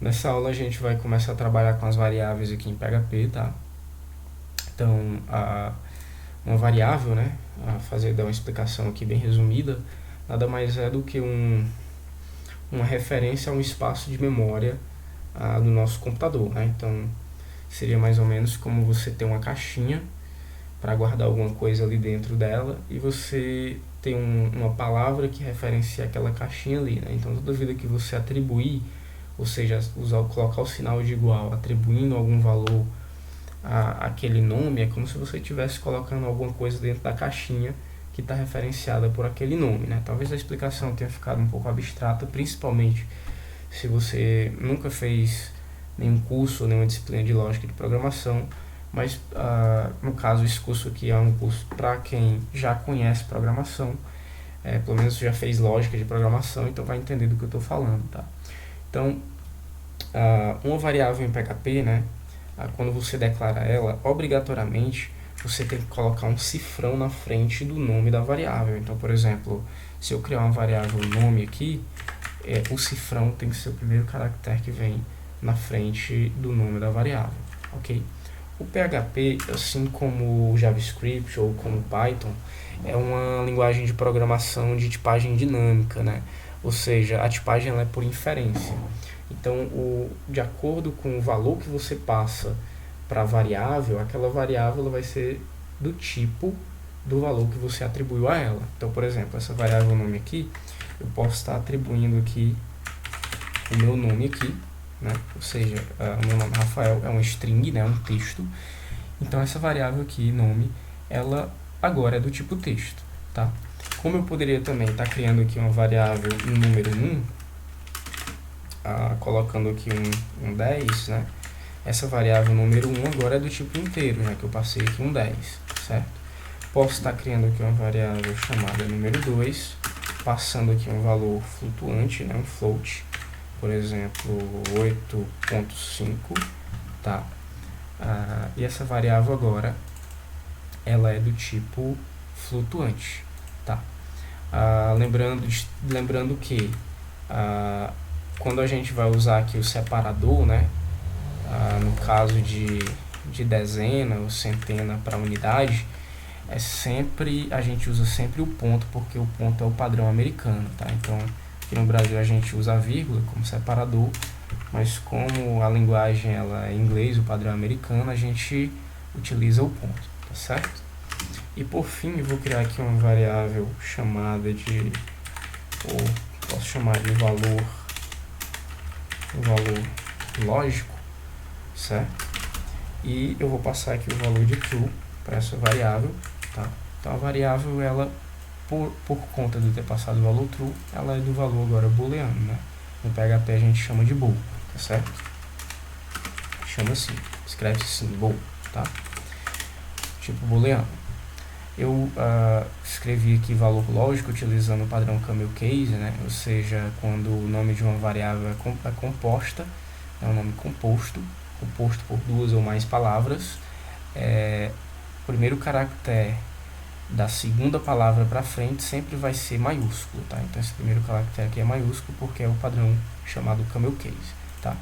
Nessa aula a gente vai começar a trabalhar com as variáveis aqui em PHP, tá? Então, uma variável, né, dar uma explicação aqui bem resumida, nada mais é do que uma referência a um espaço de memória do nosso computador, né? Então, seria mais ou menos como você ter uma caixinha para guardar alguma coisa ali dentro dela e você tem uma palavra que referencia aquela caixinha ali, né? Então, toda vida que você atribuir, ou seja, colocar o sinal de igual, atribuindo algum valor aquele nome, é como se você estivesse colocando alguma coisa dentro da caixinha que está referenciada por aquele nome, né? Talvez a explicação tenha ficado um pouco abstrata, principalmente se você nunca fez nenhum curso, nenhuma disciplina de lógica de programação, mas no caso esse curso aqui é um curso para quem já conhece programação, pelo menos já fez lógica de programação, então vai entender do que eu estou falando, tá? Então, uma variável em PHP, né, quando você declara ela, obrigatoriamente você tem que colocar um cifrão na frente do nome da variável. Então, por exemplo, se eu criar uma variável nome aqui, o cifrão tem que ser o primeiro caractere que vem na frente do nome da variável, ok? O PHP, assim como o JavaScript ou como o Python, é uma linguagem de programação de tipagem dinâmica, né? Ou seja, a tipagem ela é por inferência. Então, de acordo com o valor que você passa para a variável, aquela variável ela vai ser do tipo do valor que você atribuiu a ela. Então, por exemplo, essa variável nome aqui, eu posso estar atribuindo aqui o meu nome aqui, né? Ou seja, o meu nome Rafael é um string, né? Um texto. Então, essa variável aqui, nome, ela agora é do tipo texto, tá? Como eu poderia também estar criando aqui uma variável número 1, colocando aqui um 10, né? Essa variável número 1 agora é do tipo inteiro, já que eu passei aqui um 10, certo? Posso estar criando aqui uma variável chamada número 2, passando aqui um valor flutuante, né? Um float, por exemplo, 8.5, tá? E essa variável agora, ela é do tipo flutuante, tá? Lembrando que quando a gente vai usar aqui o separador, né? No caso de dezena ou centena para unidade, a gente usa sempre o ponto, porque o ponto é o padrão americano, tá? Então, aqui no Brasil a gente usa a vírgula como separador, mas como a linguagem ela é em inglês, o padrão americano, a gente utiliza o ponto, tá certo? E por fim, eu vou criar aqui uma variável chamada de, ou posso chamar de valor lógico, certo? E eu vou passar aqui o valor de true para essa variável, tá? Então a variável, ela, por conta de ter passado o valor true, ela é do valor agora booleano, né? No PHP a gente chama de bool, tá certo? Chama assim, escreve assim, bool, tá? Tipo booleano. Eu escrevi aqui valor lógico utilizando o padrão camel case, né? Ou seja, quando o nome de uma variável é composta, é um nome composto por duas ou mais palavras, o primeiro caractere da segunda palavra para frente sempre vai ser maiúsculo, tá? Então esse primeiro caractere aqui é maiúsculo porque é o padrão chamado camel case, tá?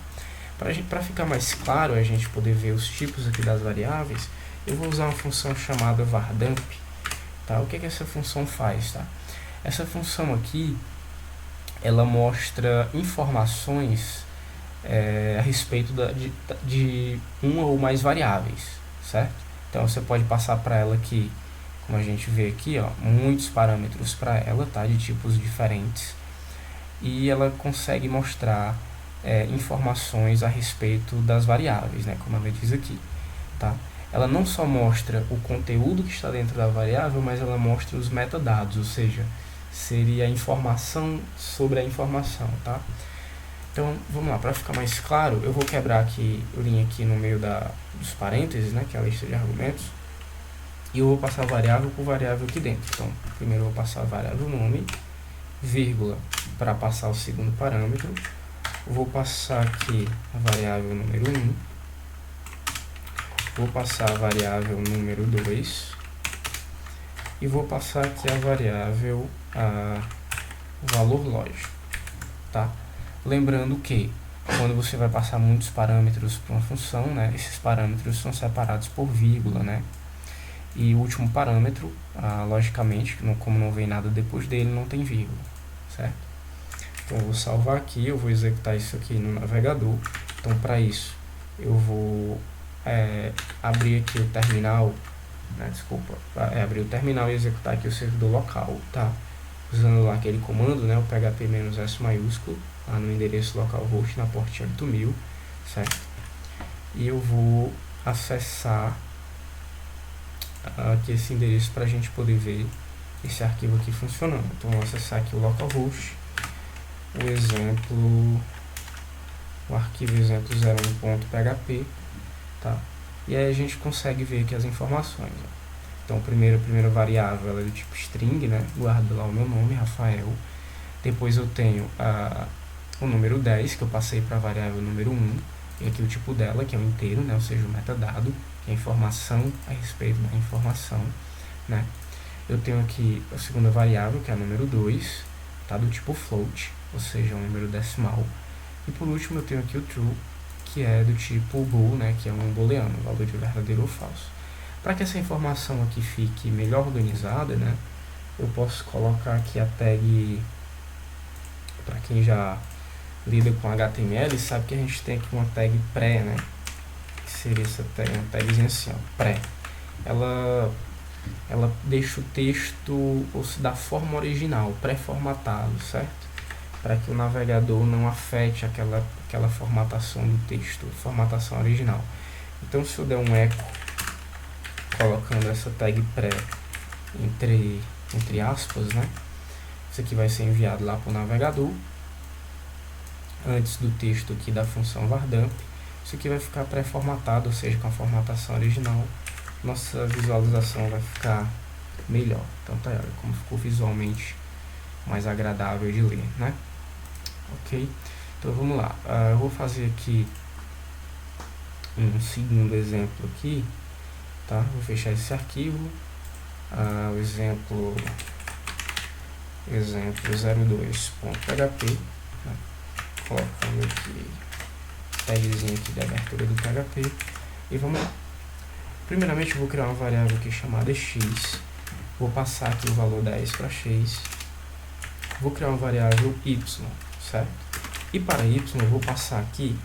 Para ficar mais claro, a gente poder ver os tipos aqui das variáveis, eu vou usar uma função chamada vardump, tá? O que essa função faz, tá? Essa função aqui, ela mostra informações a respeito de uma ou mais variáveis, certo? Então você pode passar para ela aqui, como a gente vê aqui, ó, muitos parâmetros para ela, tá? De tipos diferentes, e ela consegue mostrar informações a respeito das variáveis, né? Como ela diz aqui, tá? Ela não só mostra o conteúdo que está dentro da variável, mas ela mostra os metadados, ou seja, seria a informação sobre a informação, tá? Então, vamos lá, para ficar mais claro, eu vou quebrar aqui o linha aqui no meio dos parênteses, né, que é a lista de argumentos, e eu vou passar variável por variável aqui dentro. Então, primeiro eu vou passar a variável nome, vírgula, para passar o segundo parâmetro, vou passar aqui a variável número 1, vou passar a variável número 2, e vou passar aqui a variável valor lógico, tá? Lembrando que quando você vai passar muitos parâmetros para uma função, né, esses parâmetros são separados por vírgula, né? E o último parâmetro, logicamente, como não vem nada depois dele, não tem vírgula, certo? Então eu vou salvar aqui, eu vou executar isso aqui no navegador. Então para isso eu vou abrir aqui o terminal, né, abrir o terminal e executar aqui o servidor local, tá? Usando lá aquele comando, né, o php-s maiúsculo, lá no endereço localhost na portinha 8000, certo? E eu vou acessar aqui esse endereço para a gente poder ver esse arquivo aqui funcionando. Então, vou acessar aqui o localhost, o arquivo exemplo 01.php, tá? E aí a gente consegue ver aqui as informações. Então, a primeira variável ela é do tipo string, né? Guardo lá o meu nome, Rafael. Depois eu tenho o número 10, que eu passei para a variável número 1. E aqui o tipo dela, que é um inteiro, né? Ou seja, o metadado, que é a informação a respeito da informação, né? Eu tenho aqui a segunda variável, que é a número 2, tá? Do tipo float, ou seja, um número decimal. E por último eu tenho aqui o true, que é do tipo bool, né? Que é um booleano, valor de verdadeiro ou falso. Para que essa informação aqui fique melhor organizada, né? Eu posso colocar aqui a tag, para quem já lida com HTML, sabe que a gente tem aqui uma tag pré, né? Que seria essa tag, uma tagzinha assim, ó, pré. Ela deixa o texto da forma original, pré-formatado, certo? Para que o navegador não afete aquela formatação do texto, formatação original. Então, se eu der um eco colocando essa tag pré entre aspas, né? Isso aqui vai ser enviado lá para o navegador antes do texto aqui da função vardamp. Isso aqui vai ficar pré-formatado, ou seja, com a formatação original. Nossa visualização vai ficar melhor. Então tá aí, olha como ficou visualmente mais agradável de ler, né? Ok? Então vamos lá. Eu vou fazer aqui um segundo exemplo aqui, tá? Vou fechar esse arquivo. O exemplo 02.php, né? Colocando aqui tagzinho aqui de abertura do PHP e vamos lá. Primeiramente eu vou criar uma variável aqui chamada x, vou passar aqui o valor 10 para x, vou criar uma variável y, certo? E para y eu vou passar aqui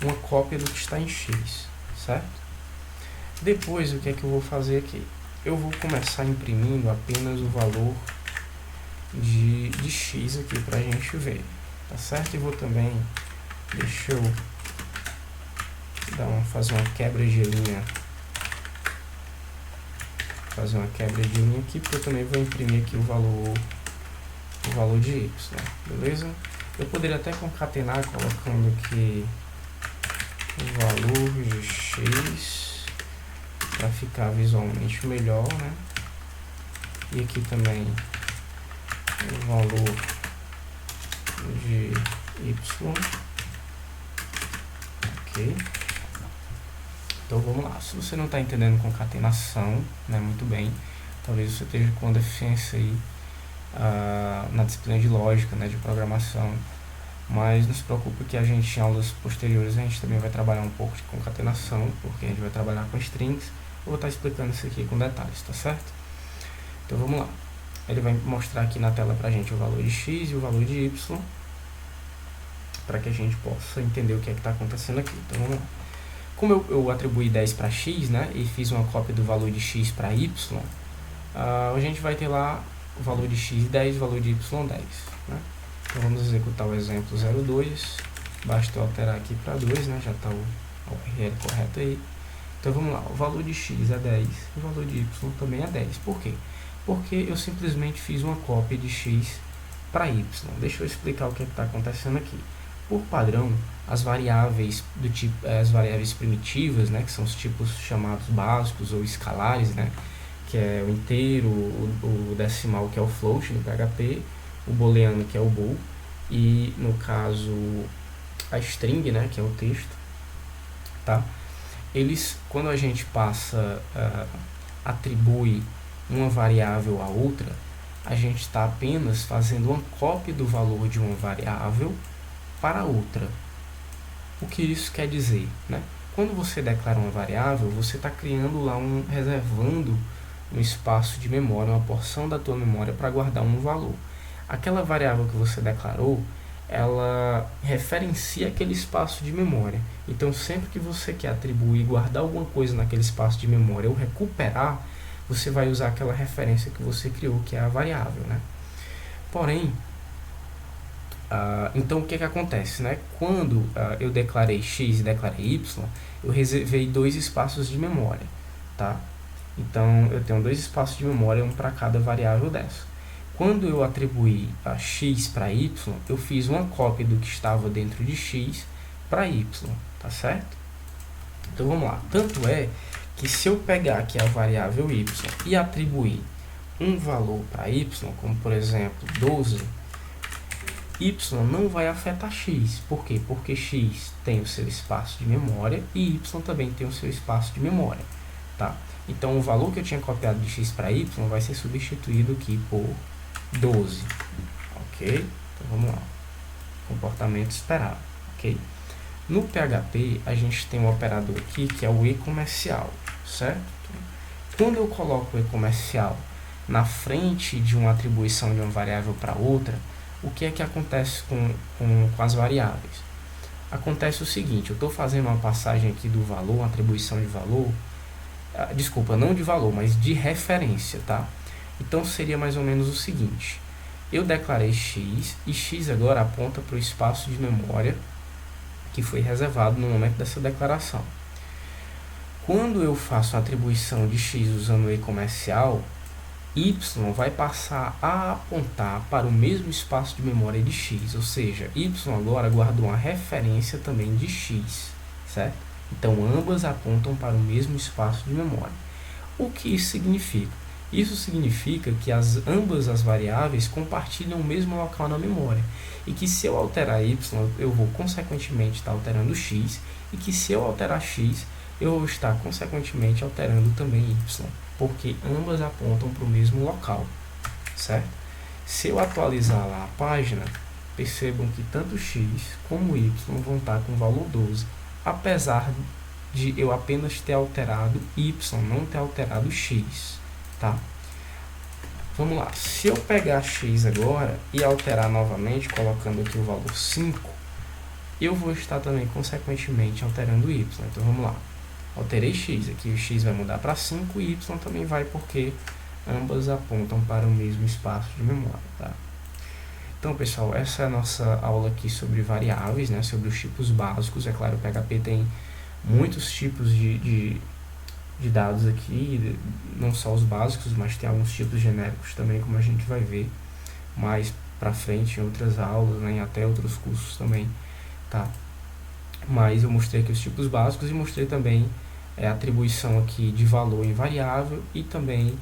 uma cópia do que está em x, certo? Depois o que é que eu vou fazer aqui? Eu vou começar imprimindo apenas o valor de x aqui para a gente ver, tá certo? E vou também, deixa eu fazer uma quebra de linha, aqui, porque eu também vou imprimir aqui o valor de y, beleza? Eu poderia até concatenar colocando aqui o valor de x para ficar visualmente melhor, né? E aqui também o valor de y, ok? Então vamos lá, se você não está entendendo concatenação, né, muito bem, talvez você esteja com uma deficiência aí na disciplina de lógica, né, de programação, mas não se preocupe que a gente em aulas posteriores a gente também vai trabalhar um pouco de concatenação, porque a gente vai trabalhar com strings. Eu vou estar explicando isso aqui com detalhes, tá certo? Então vamos lá, ele vai mostrar aqui na tela pra gente o valor de x e o valor de y, para que a gente possa entender o que é que está acontecendo aqui. Então vamos lá. Como eu atribuí 10 para x, né, e fiz uma cópia do valor de x para y, a gente vai ter lá o valor de x 10 e o valor de y 10. Né? Então vamos executar o exemplo 02, basta eu alterar aqui para 2, né, já está o URL correto aí. Então vamos lá, o valor de x é 10 e o valor de y também é 10. Por quê? Porque eu simplesmente fiz uma cópia de x para y. Deixa eu explicar o que está acontecendo aqui. Por padrão, as variáveis do tipo, as variáveis primitivas, né, que são os tipos chamados básicos ou escalares, né, que é o inteiro, o decimal, que é o float no PHP, o booleano, que é o bool, e no caso a string, né, que é o texto, tá? Eles, quando a gente atribui uma variável a outra, a gente está apenas fazendo uma cópia do valor de uma variável para outra, O que isso quer dizer, né? Quando você declara uma variável, você está criando lá reservando um espaço de memória, uma porção da tua memória para guardar um valor. Aquela variável que você declarou, ela referencia aquele espaço de memória. Então, sempre que você quer atribuir e guardar alguma coisa naquele espaço de memória ou recuperar, você vai usar aquela referência que você criou, que é a variável, né? Porém, então o que acontece, né? Quando eu declarei x e declarei y, eu reservei dois espaços de memória, tá? Então eu tenho dois espaços de memória, um para cada variável dessa. Quando eu atribuí a x para y, eu fiz uma cópia do que estava dentro de x para y, tá certo? Então vamos lá. Tanto é que se eu pegar aqui a variável y e atribuir um valor para y, como por exemplo 12, y não vai afetar x. Por quê? Porque x tem o seu espaço de memória e y também tem o seu espaço de memória, tá? Então o valor que eu tinha copiado de x para y vai ser substituído aqui por 12, ok? Então vamos lá. Comportamento esperado, ok? No PHP a gente tem um operador aqui que é o e-comercial, certo? Quando eu coloco o e-comercial na frente de uma atribuição de uma variável para outra, o que é que acontece com as variáveis? Acontece o seguinte, eu estou fazendo uma passagem aqui do valor, uma atribuição de valor, desculpa, não de valor, mas de referência, tá? Então seria mais ou menos o seguinte, eu declarei x e x agora aponta para o espaço de memória que foi reservado no momento dessa declaração. Quando eu faço a atribuição de x usando o e-comercial, y vai passar a apontar para o mesmo espaço de memória de x, ou seja, y agora guardou uma referência também de x, certo? Então, ambas apontam para o mesmo espaço de memória. O que isso significa? Isso significa que ambas as variáveis compartilham o mesmo local na memória, e que se eu alterar y, eu vou consequentemente estar alterando x, e que se eu alterar x, eu vou estar consequentemente alterando também y, porque ambas apontam para o mesmo local, certo? Se eu atualizar lá a página, percebam que tanto x como y vão estar com o valor 12, apesar de eu apenas ter alterado y, não ter alterado x, tá? Vamos lá, se eu pegar x agora e alterar novamente, colocando aqui o valor 5, eu vou estar também consequentemente alterando y, então vamos lá. Alterei x, aqui o x vai mudar para 5 e y também vai, porque ambas apontam para o mesmo espaço de memória, tá? Então, pessoal, essa é a nossa aula aqui sobre variáveis, né? Sobre os tipos básicos. É claro, o PHP tem muitos tipos de dados aqui, não só os básicos, mas tem alguns tipos genéricos também, como a gente vai ver mais para frente em outras aulas, né? Em até outros cursos também, tá? Mas eu mostrei aqui os tipos básicos e mostrei também a atribuição aqui de valor em variável e também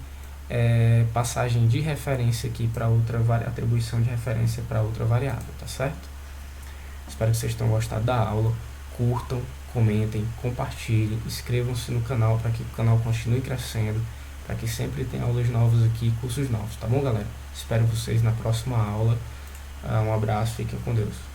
passagem de referência aqui para outra atribuição de referência para outra variável, tá certo? Espero que vocês tenham gostado da aula, curtam, comentem, compartilhem, inscrevam-se no canal para que o canal continue crescendo, para que sempre tenha aulas novas aqui, cursos novos, tá bom, galera? Espero vocês na próxima aula. Um abraço, fiquem com Deus.